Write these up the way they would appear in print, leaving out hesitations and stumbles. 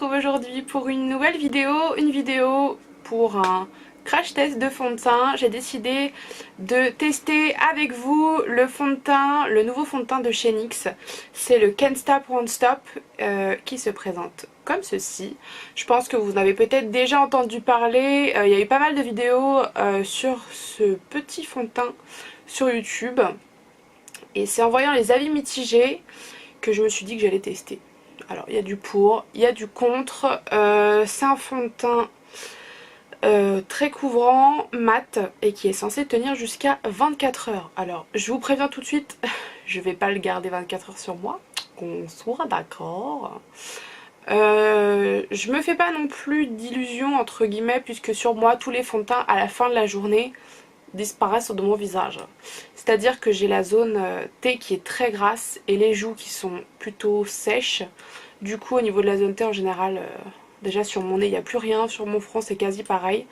retrouve aujourd'hui pour une nouvelle vidéo, pour un crash test de fond de teint. J'ai décidé de tester avec vous le fond de teint, le nouveau fond de teint de chez NYX. C'est le Can't Stop Won't Stop qui se présente comme ceci. Je pense que vous en avez peut-être déjà entendu parler. Il y a eu pas mal de vidéos sur ce petit fond de teint sur YouTube. Et c'est en voyant les avis mitigés que je me suis dit que j'allais tester. Alors il y a du pour, il y a du contre. C'est un fond de teint très couvrant, mat et qui est censé tenir jusqu'à 24 heures. Alors je vous préviens tout de suite, je vais pas le garder 24 heures sur moi, qu'on soit d'accord. Je me fais pas non plus d'illusions entre guillemets, puisque sur moi tous les fonds de teint à la fin de la journée disparaissent de mon visage. C'est à dire que j'ai la zone T qui est très grasse et les joues qui sont plutôt sèches. Du coup au niveau de la zone T en général, déjà sur mon nez il n'y a plus rien, sur mon front c'est quasi pareil.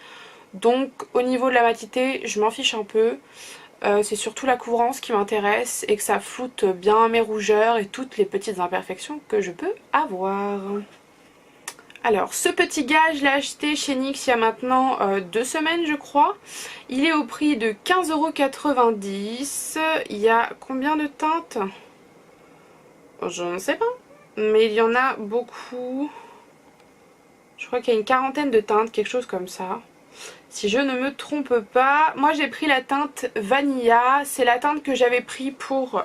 Donc au niveau de la matité je m'en fiche un peu. C'est surtout la couvrance qui m'intéresse et que ça floute bien mes rougeurs et toutes les petites imperfections que je peux avoir. Alors ce petit gars je l'ai acheté chez NYX il y a maintenant 2 semaines je crois. Il est au prix de 15,90 €. Il y a combien de teintes? Je ne sais pas. Mais il y en a beaucoup. Je crois qu'il y a une quarantaine de teintes, quelque chose comme ça. Si je ne me trompe pas. Moi j'ai pris la teinte Vanilla. C'est la teinte que j'avais pris pour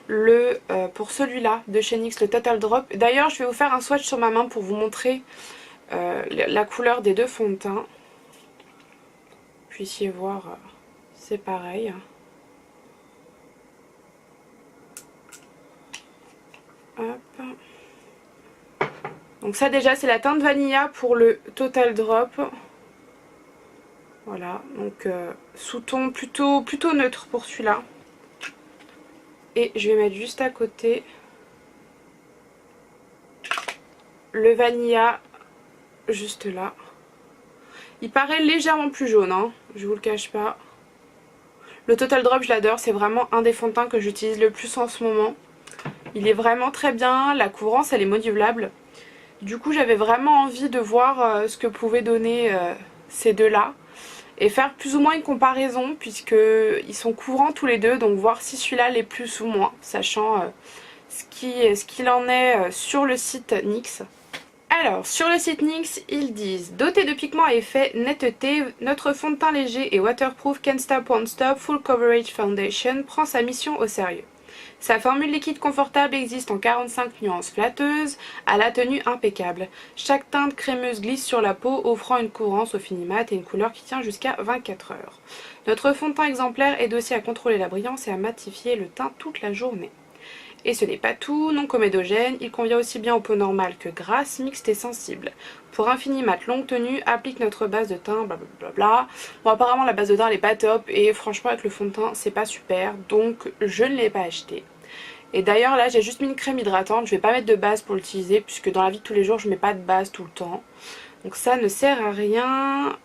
celui-là de chez NYX, le Total Drop. D'ailleurs je vais vous faire un swatch sur ma main pour vous montrer la couleur des deux fonds de teint. Vous puissiez voir, c'est pareil. Hop. Donc ça déjà c'est la teinte Vanilla pour le Total Drop. Voilà, donc sous-ton plutôt neutre pour celui-là. Et je vais mettre juste à côté le Vanilla, juste là. Il paraît légèrement plus jaune, hein, je vous le cache pas. Le Total Drop je l'adore, c'est vraiment un des fonds de teint que j'utilise le plus en ce moment. Il est vraiment très bien, la couvrance elle est modulable. Du coup j'avais vraiment envie de voir ce que pouvaient donner ces deux-là. Et faire plus ou moins une comparaison puisqu'ils sont couvrants tous les deux. Donc voir si celui-là l'est plus ou moins, sachant ce qu'il en est sur le site NYX. Alors sur le site NYX ils disent: doté de pigments à effet netteté, notre fond de teint léger et waterproof Can't Stop Won't Stop Full Coverage Foundation prend sa mission au sérieux. Sa formule liquide confortable existe en 45 nuances flatteuses, à la tenue impeccable. Chaque teinte crémeuse glisse sur la peau, offrant une couvrance au fini mat et une couleur qui tient jusqu'à 24 heures. Notre fond de teint exemplaire aide aussi à contrôler la brillance et à matifier le teint toute la journée. Et ce n'est pas tout, non comédogène, il convient aussi bien aux peaux normales que grasses, mixtes et sensibles. Pour un fini mat longue tenue, applique notre base de teint, blablabla. Bon apparemment la base de teint elle est pas top et franchement avec le fond de teint c'est pas super, donc je ne l'ai pas acheté. Et d'ailleurs là j'ai juste mis une crème hydratante, je vais pas mettre de base pour l'utiliser puisque dans la vie de tous les jours je mets pas de base tout le temps. Donc ça ne sert à rien.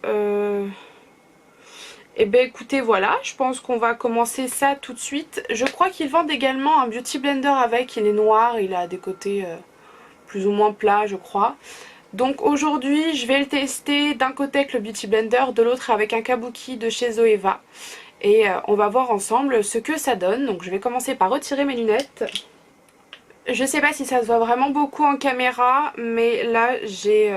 Et ben écoutez voilà, je pense qu'on va commencer ça tout de suite. Je crois qu'ils vendent également un beauty blender avec, il est noir, il a des côtés plus ou moins plats je crois. Donc aujourd'hui je vais le tester d'un côté avec le beauty blender, de l'autre avec un kabuki de chez Zoeva. Et on va voir ensemble ce que ça donne. Donc je vais commencer par retirer mes lunettes. Je sais pas si ça se voit vraiment beaucoup en caméra, mais là j'ai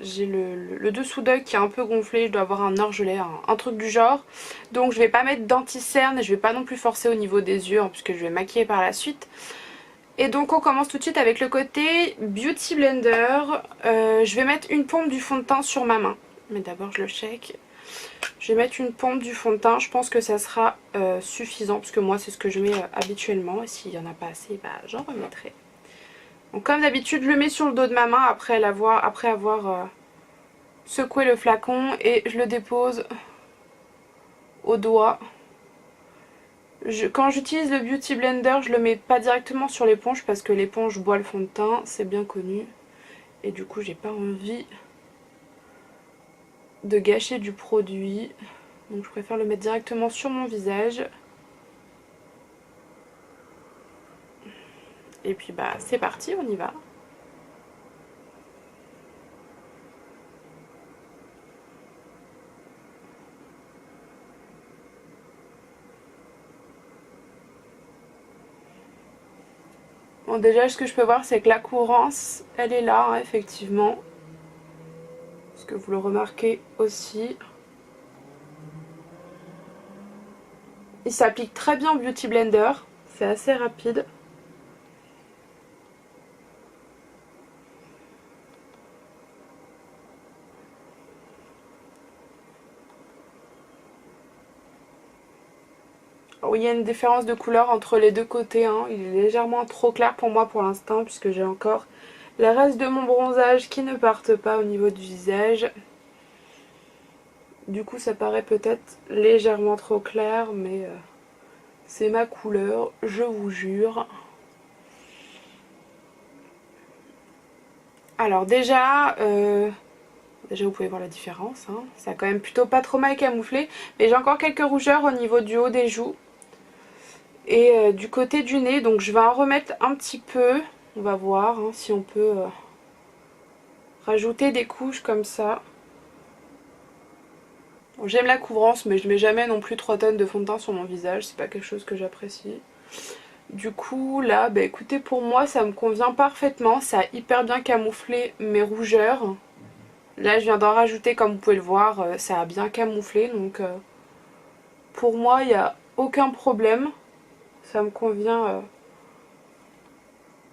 le dessous d'œil qui est un peu gonflé, je dois avoir un orgelet, un truc du genre. Donc je vais pas mettre d'anti-cerne et je vais pas non plus forcer au niveau des yeux, hein, puisque je vais maquiller par la suite. Et donc on commence tout de suite avec le côté Beauty Blender. Je vais mettre une pompe du fond de teint sur ma main, mais d'abord je le check. Je vais mettre une pompe du fond de teint, je pense que ça sera suffisant parce que moi c'est ce que je mets habituellement et s'il n'y en a pas assez, bah, j'en remettrai. Donc comme d'habitude je le mets sur le dos de ma main après avoir secoué le flacon et je le dépose au doigt. Quand j'utilise le Beauty Blender je le mets pas directement sur l'éponge parce que l'éponge boit le fond de teint, c'est bien connu. Et du coup j'ai pas envie de gâcher du produit, donc je préfère le mettre directement sur mon visage. Et puis bah c'est parti, on y va. Bon, déjà, ce que je peux voir, c'est que la courance, elle est là, hein, effectivement. Est-ce que vous le remarquez aussi? Il s'applique très bien au Beauty Blender. C'est assez rapide. Il y a une différence de couleur entre les deux côtés, hein. Il est légèrement trop clair pour moi pour l'instant puisque j'ai encore les restes de mon bronzage qui ne partent pas au niveau du visage. Du coup ça paraît peut-être légèrement trop clair mais c'est ma couleur, je vous jure. Alors déjà vous pouvez voir la différence, hein. Ça a quand même plutôt pas trop mal camouflé. Mais j'ai encore quelques rougeurs au niveau du haut des joues. Et du côté du nez, donc je vais en remettre un petit peu. On va voir hein, si on peut rajouter des couches comme ça. Bon, j'aime la couvrance mais je mets jamais non plus 3 tonnes de fond de teint sur mon visage. C'est pas quelque chose que j'apprécie. Du coup là, bah écoutez, pour moi ça me convient parfaitement. Ça a hyper bien camouflé mes rougeurs. Là je viens d'en rajouter comme vous pouvez le voir. Ça a bien camouflé donc pour moi il n'y a aucun problème. Ça me convient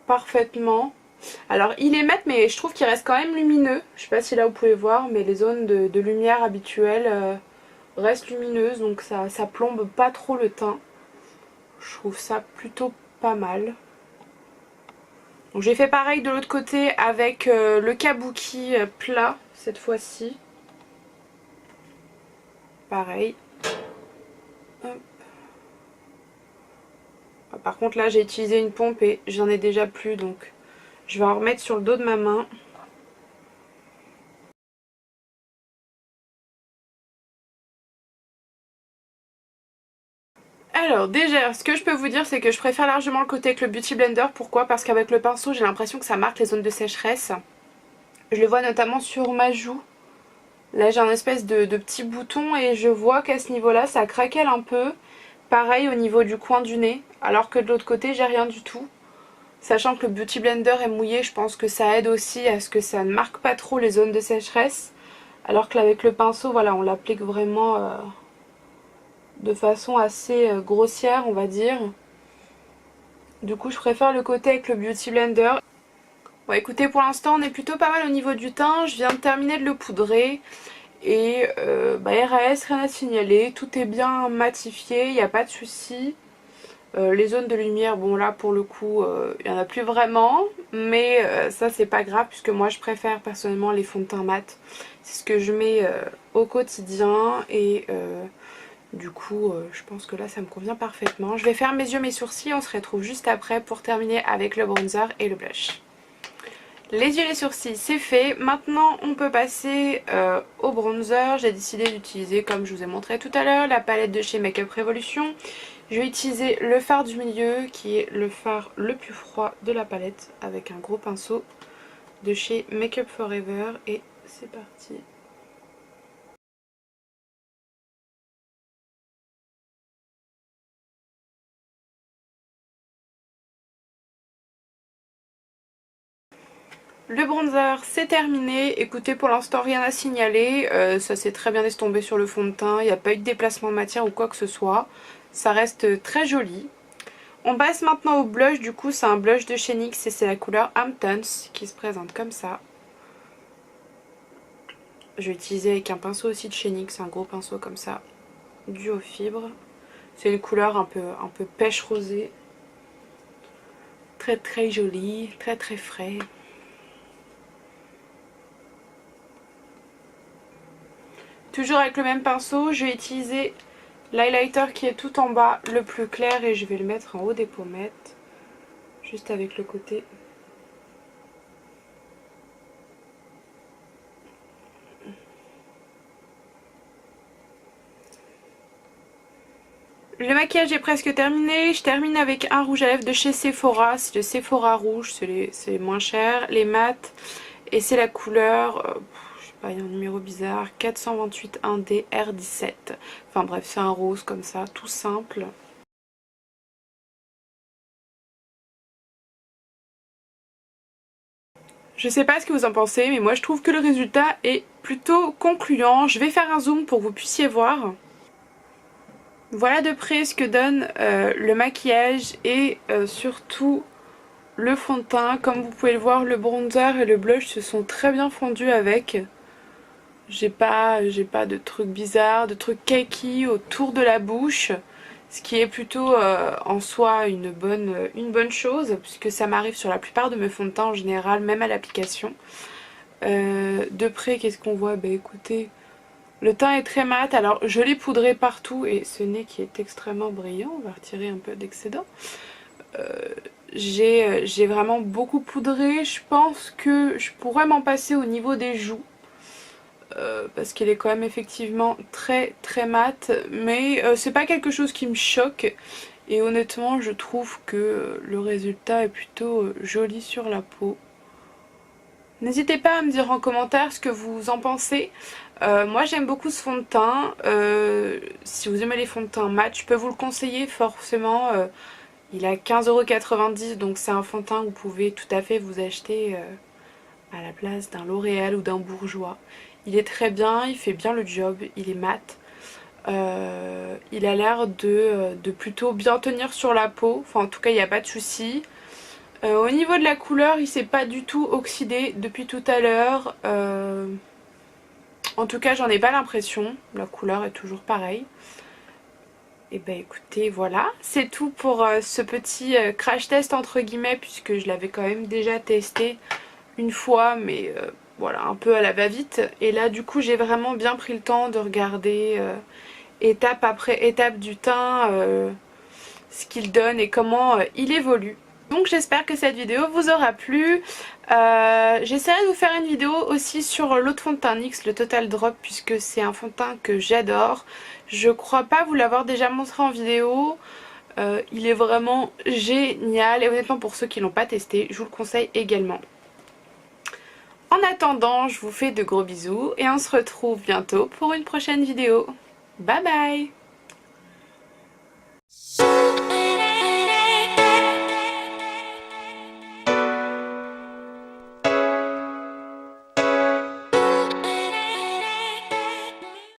parfaitement. Alors il est mat mais je trouve qu'il reste quand même lumineux. Je sais pas si là vous pouvez voir mais les zones de lumière habituelles restent lumineuses donc ça plombe pas trop le teint. Je trouve ça plutôt pas mal. Donc j'ai fait pareil de l'autre côté avec le kabuki plat cette fois-ci. Pareil. Hop. Par contre là j'ai utilisé une pompe et j'en ai déjà plus donc je vais en remettre sur le dos de ma main. Alors déjà, ce que je peux vous dire c'est que je préfère largement le côté avec le Beauty Blender. Pourquoi? Parce qu'avec le pinceau j'ai l'impression que ça marque les zones de sécheresse. Je le vois notamment sur ma joue. Là j'ai un espèce de petit bouton et je vois qu'à ce niveau là ça craquelle un peu. Pareil au niveau du coin du nez, alors que de l'autre côté j'ai rien du tout. Sachant que le Beauty Blender est mouillé, je pense que ça aide aussi à ce que ça ne marque pas trop les zones de sécheresse. Alors que là avec le pinceau, voilà, on l'applique vraiment de façon assez grossière on va dire. Du coup je préfère le côté avec le Beauty Blender. Bon écoutez, pour l'instant on est plutôt pas mal au niveau du teint. Je viens de terminer de le poudrer. Et RAS, rien à signaler, tout est bien matifié, il n'y a pas de souci. Les zones de lumière, bon là pour le coup, il n'y en a plus vraiment. Mais ça c'est pas grave puisque moi je préfère personnellement les fonds de teint mat. C'est ce que je mets au quotidien et du coup je pense que là ça me convient parfaitement. Je vais faire mes yeux, mes sourcils, on se retrouve juste après pour terminer avec le bronzer et le blush. Les yeux et les sourcils c'est fait, maintenant on peut passer au bronzer. J'ai décidé d'utiliser, comme je vous ai montré tout à l'heure, la palette de chez Makeup Revolution. Je vais utiliser le fard du milieu qui est le fard le plus froid de la palette avec un gros pinceau de chez Makeup Forever et c'est parti. Le bronzer c'est terminé, écoutez pour l'instant rien à signaler, ça s'est très bien estompé sur le fond de teint, il n'y a pas eu de déplacement de matière ou quoi que ce soit, ça reste très joli. On passe maintenant au blush, du coup c'est un blush de chez NYX et c'est la couleur Hamptons qui se présente comme ça. Je vais utiliser avec un pinceau aussi de chez NYX, un gros pinceau comme ça, duo fibre. C'est une couleur un peu pêche rosée, très très jolie, très très frais. Toujours avec le même pinceau, je vais utiliser l'highlighter qui est tout en bas, le plus clair, et je vais le mettre en haut des pommettes, juste avec le côté. Le maquillage est presque terminé, je termine avec un rouge à lèvres de chez Sephora, c'est le Sephora rouge, c'est moins cher, les mats, et c'est la couleur, je sais pas, il y a un numéro bizarre, 428 1D R17, enfin bref c'est un rose comme ça, tout simple. Je sais pas ce que vous en pensez, mais moi je trouve que le résultat est plutôt concluant. Je vais faire un zoom pour que vous puissiez voir. Voilà de près ce que donne le maquillage et surtout le fond de teint. Comme vous pouvez le voir, le bronzer et le blush se sont très bien fondus avec. J'ai pas de trucs bizarres, de trucs kaki autour de la bouche. Ce qui est plutôt en soi une bonne chose, puisque ça m'arrive sur la plupart de mes fonds de teint en général, même à l'application. De près, qu'est-ce qu'on voit? Bah écoutez, le teint est très mat. Alors je l'ai poudré partout et ce nez qui est extrêmement brillant. On va retirer un peu d'excédent. J'ai vraiment beaucoup poudré. Je pense que je pourrais m'en passer au niveau des joues. Parce qu'elle est quand même effectivement très très mat, mais c'est pas quelque chose qui me choque et honnêtement je trouve que le résultat est plutôt joli sur la peau. N'hésitez pas à me dire en commentaire ce que vous en pensez. Moi j'aime beaucoup ce fond de teint. Si vous aimez les fonds de teint mat, je peux vous le conseiller forcément. Il est à 15,90 € donc c'est un fond de teint que vous pouvez tout à fait vous acheter à la place d'un L'Oréal ou d'un Bourjois. Il est très bien, il fait bien le job, il est mat. Il a l'air de plutôt bien tenir sur la peau, enfin en tout cas il n'y a pas de souci. Au niveau de la couleur, il s'est pas du tout oxydé depuis tout à l'heure. En tout cas j'en ai pas l'impression, la couleur est toujours pareille. Et ben écoutez, voilà, c'est tout pour ce petit crash test entre guillemets, puisque je l'avais quand même déjà testé une fois, mais voilà, un peu à la va-vite. Et là du coup j'ai vraiment bien pris le temps de regarder étape après étape du teint, ce qu'il donne et comment il évolue. Donc j'espère que cette vidéo vous aura plu. J'essaierai de vous faire une vidéo aussi sur l'autre fond de teint NYX, le Total Drop, puisque c'est un fond de teint que j'adore. Je crois pas vous l'avoir déjà montré en vidéo. Il est vraiment génial et honnêtement pour ceux qui l'ont pas testé, je vous le conseille également. En attendant, je vous fais de gros bisous et on se retrouve bientôt pour une prochaine vidéo. Bye bye!